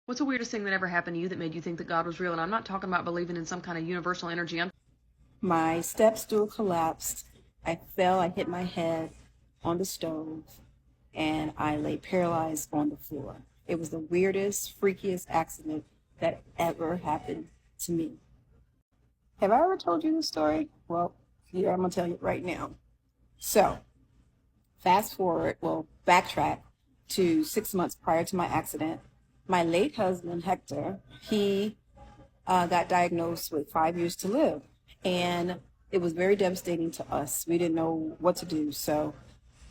What's the weirdest thing that ever happened to you that made you think that God was real? And I'm not talking about believing in some kind of universal energy. My step stool collapsed. I fell, I hit my head on the stove, and I lay paralyzed on the floor. It was the weirdest, freakiest accident that ever happened to me. Have I ever told you this story? Well, here, I'm going to tell you right now. So, fast forward, well, backtrack to 6 months prior to my accident. My late husband, Hector, he got diagnosed with 5 years to live. And it was very devastating to us. We didn't know what to do. So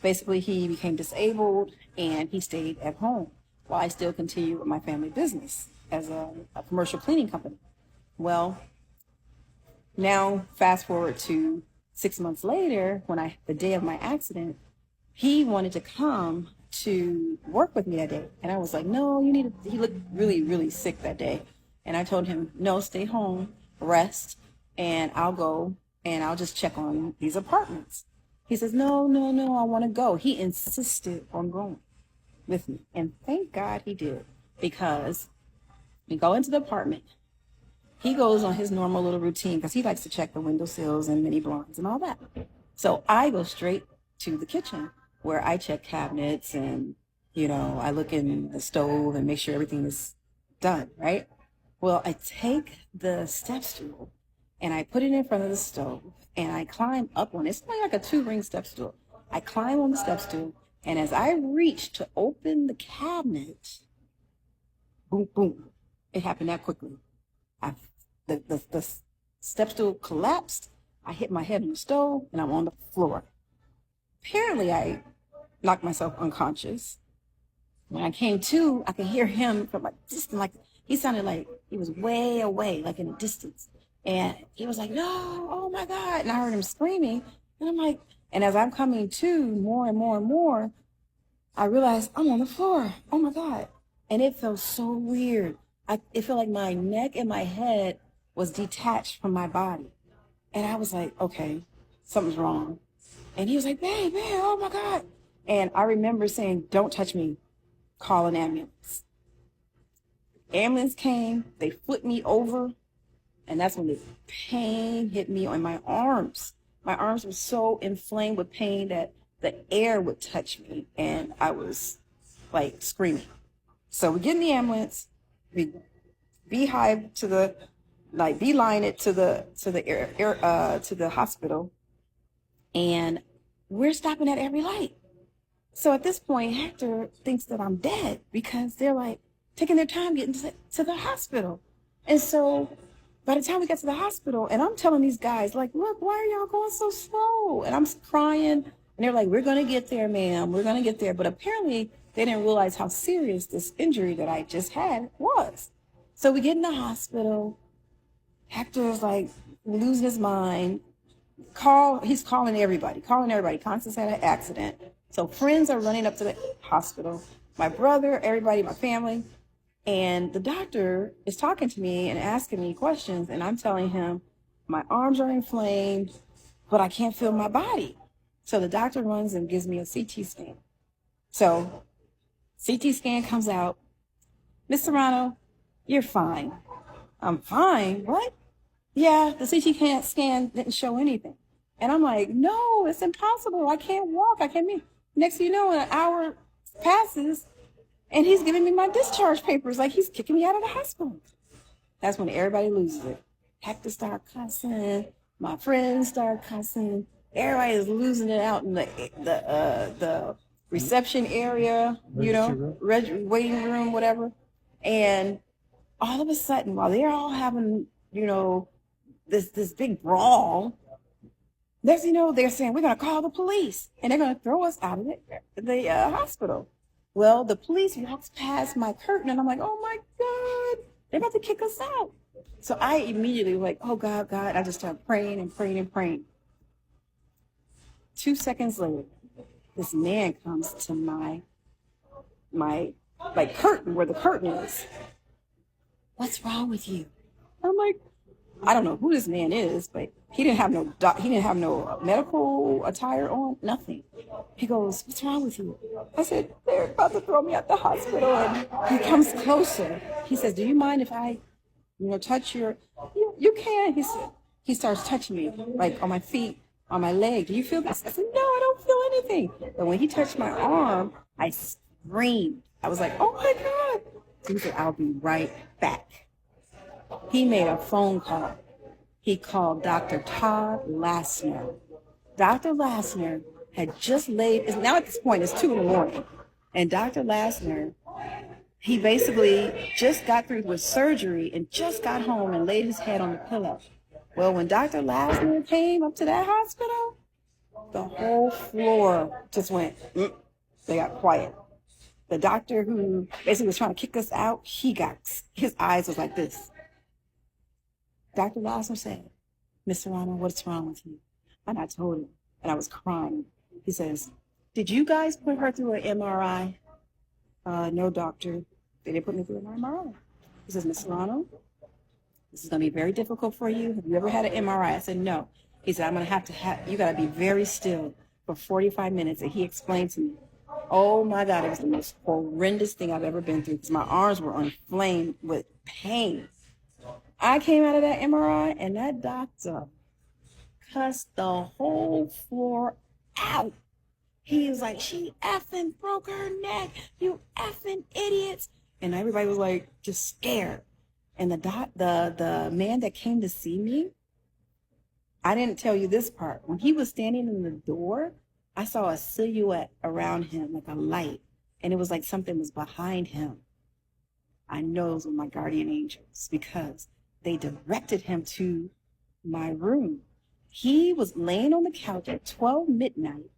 basically, he became disabled and he stayed at home while I still continued with my family business as a commercial cleaning company. Well, now fast forward to 6 months later, the day of my accident, he wanted to come to work with me that day. And I was like, no, he looked really, really sick that day. And I told him, no, stay home, rest, and I'll go and I'll just check on these apartments. He says, no, no, no, I want to go. He insisted on going with me. And thank God he did, because we go into the apartment. He goes on his normal little routine because he likes to check the windowsills and mini blinds and all that. So I go straight to the kitchen where I check cabinets and, I look in the stove and make sure everything is done, right? Well, I take the step stool and I put it in front of the stove and I climb up on it. It's like a 2-ring step stool. I climb on the step stool, and as I reach to open the cabinet, boom, boom, it happened that quickly. The step stool collapsed. I hit my head on the stove and I'm on the floor. Apparently, I knocked myself unconscious. When I came to, I could hear him from a distance, like he sounded like he was way away, like in the distance. And he was like, no, oh my God. And I heard him screaming. And I'm like, and as I'm coming to more and more and more, I realized I'm on the floor. Oh my God. And it felt so weird. It felt like my neck and my head was detached from my body. And I was like, okay, something's wrong. And he was like, babe, oh my God. And I remember saying, don't touch me, call an ambulance. Ambulance came, they flipped me over, and that's when the pain hit me on my arms. My arms were so inflamed with pain that the air would touch me, and I was like screaming. So we get in the ambulance, we beeline it to the hospital, and we're stopping at every light. So at this point, Hector thinks that I'm dead because they're like taking their time getting to the hospital. And so by the time we get to the hospital, and I'm telling these guys, like, look, why are y'all going so slow? And I'm crying. And they're like, we're going to get there, ma'am. We're going to get there. But apparently they didn't realize how serious this injury that I just had was. So we get in the hospital. Hector's like losing his mind. He's calling everybody. Constance had an accident. So friends are running up to the hospital. My brother, everybody, my family. And the doctor is talking to me and asking me questions. And I'm telling him my arms are inflamed, but I can't feel my body. So the doctor runs and gives me a CT scan. So CT scan comes out. Miss Serrano, you're fine. I'm fine. What? Yeah, the CT scan didn't show anything. And I'm like, no, it's impossible. I can't walk. I can't move. Next thing you know, an hour passes and he's giving me my discharge papers like he's kicking me out of the hospital. That's when everybody loses it. Hector start cussing. My friends start cussing. Everybody is losing it out in the reception area, waiting room, whatever. And all of a sudden, while they're all having, this big brawl, next thing you know, they're saying, we're going to call the police and they're going to throw us out of the hospital. Well, the police walks past my curtain and I'm like, oh my God, they're about to kick us out. So I immediately was like, oh God, God. I just started praying and praying and praying. 2 seconds later, this man comes to my curtain, where the curtain is. What's wrong with you? I'm like, I don't know who this man is, but he didn't have no medical attire on, nothing. He goes, "What's wrong with you?" I said, "They're about to throw me at the hospital." And he comes closer. He says, "Do you mind if I, touch your?" You can. He said. He starts touching me, like on my feet, on my leg. "Do you feel this?" I said, "No, I don't feel anything." But when he touched my arm, I screamed. I was like, "Oh my God." He said, "I'll be right back." He made a phone call. He called Dr. Todd Lassner. Dr. Lassner had just now at this point, it's 2 in the morning. And Dr. Lassner, he basically just got through with surgery and just got home and laid his head on the pillow. Well, when Dr. Lassner came up to that hospital, the whole floor just went, they got quiet. The doctor who basically was trying to kick us out, his eyes was like this. Dr. Lassner said, "Miss Serrano, what's wrong with you?" And I told him, and I was crying. He says, "Did you guys put her through an MRI?" No, doctor. They didn't put me through an MRI. He says, "Miss Serrano, this is going to be very difficult for you. Have you ever had an MRI?" I said, "No." He said, "I'm going to have, you got to be very still for 45 minutes. And he explained to me, oh my God, it was the most horrendous thing I've ever been through because my arms were inflamed with pain. I came out of that MRI and that doctor cussed the whole floor out. He was like, "She effing broke her neck, you effing idiots." And everybody was like, just scared. And the man that came to see me, I didn't tell you this part. When he was standing in the door, I saw a silhouette around him, like a light. And it was like something was behind him. I know those were my guardian angels because they directed him to my room. He was laying on the couch at 12 midnight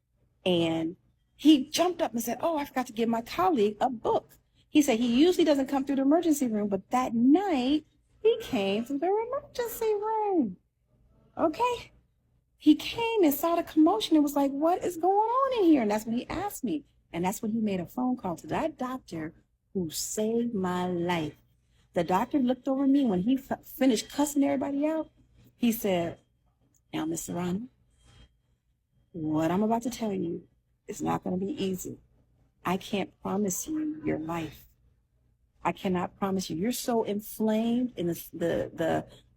and he jumped up and said, "Oh, I forgot to give my colleague a book." He said he usually doesn't come through the emergency room, but that night he came through the emergency room. Okay. He came and saw the commotion and was like, "What is going on in here?" And that's when he asked me. And that's when he made a phone call to that doctor who saved my life. The doctor looked over me when he finished cussing everybody out. He said, "Now, Miss Serrano, what I'm about to tell you is not going to be easy. I can't promise you your life. I cannot promise you. You're so inflamed in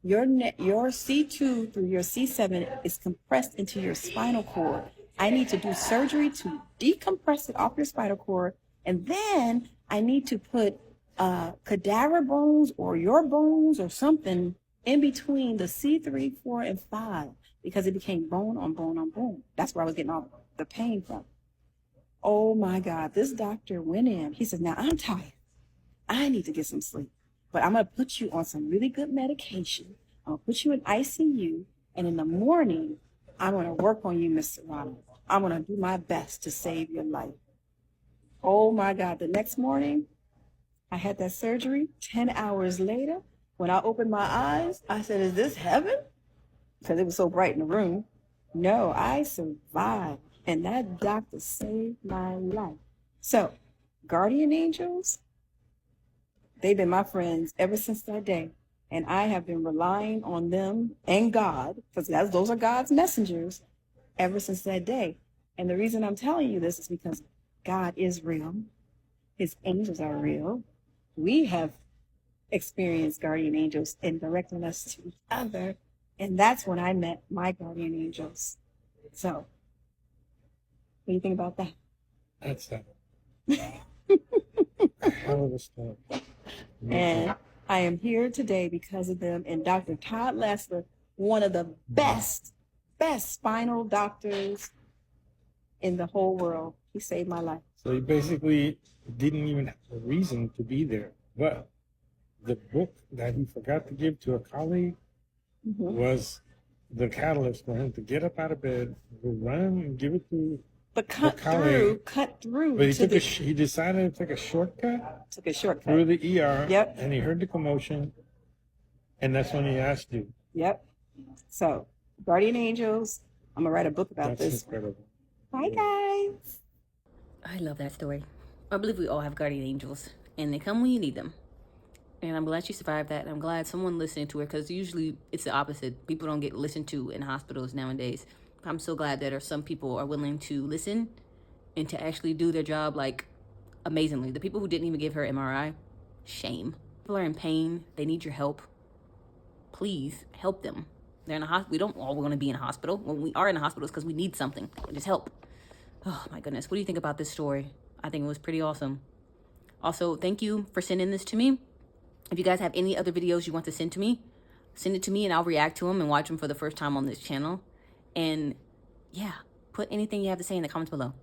your C2 through your C7 is compressed into your spinal cord. I need to do surgery to decompress it off your spinal cord, and then I need to put cadaver bones or your bones or something in between the C3, 4, and 5 because it became bone on bone on bone." That's where I was getting all the pain from. Oh my God, this doctor went in. He said, "Now I'm tired. I need to get some sleep, but I'm going to put you on some really good medication. I'm going to put you in ICU, and in the morning, I'm going to work on you, Miss Serrano. I'm going to do my best to save your life." Oh my God, the next morning, I had that surgery. 10 hours later, when I opened my eyes, I said, "Is this heaven?" Because it was so bright in the room. No, I survived, and that doctor saved my life. So, guardian angels, they've been my friends ever since that day. And I have been relying on them and God, because those are God's messengers, ever since that day. And the reason I'm telling you this is because God is real. His angels are real. We have experienced guardian angels in directing us to each other. And that's when I met my guardian angels. So, what do you think about that? That's a hell of a story. And I am here today because of them and Dr. Todd Lassner, one of the best spinal doctors in the whole world. He saved my life. So he basically didn't even have a reason to be there. But the book that he forgot to give to a colleague was the catalyst for him to get up out of bed, go run and give it to cut through. But he decided to take a shortcut. Took a shortcut through the ER. Yep. And he heard the commotion, and that's when he asked you. Yep. So, guardian angels. I'm gonna write a book about That's this. incredible. Bye, guys. I love that story. I believe we all have guardian angels, and they come when you need them. And I'm glad she survived that. And I'm glad someone listened to her, because usually it's the opposite. People don't get listened to in hospitals nowadays. I'm so glad that some people are willing to listen and to actually do their job like amazingly. The people who didn't even give her MRI, shame. People are in pain. They need your help. Please help them. They're in a hospital. We don't all want to be in a hospital. When we are in a hospital, it's because we need something. Just help. Oh my goodness. What do you think about this story? I think it was pretty awesome. Also, thank you for sending this to me. If you guys have any other videos you want to send to me, send it to me and I'll react to them and watch them for the first time on this channel. And yeah, put anything you have to say in the comments below.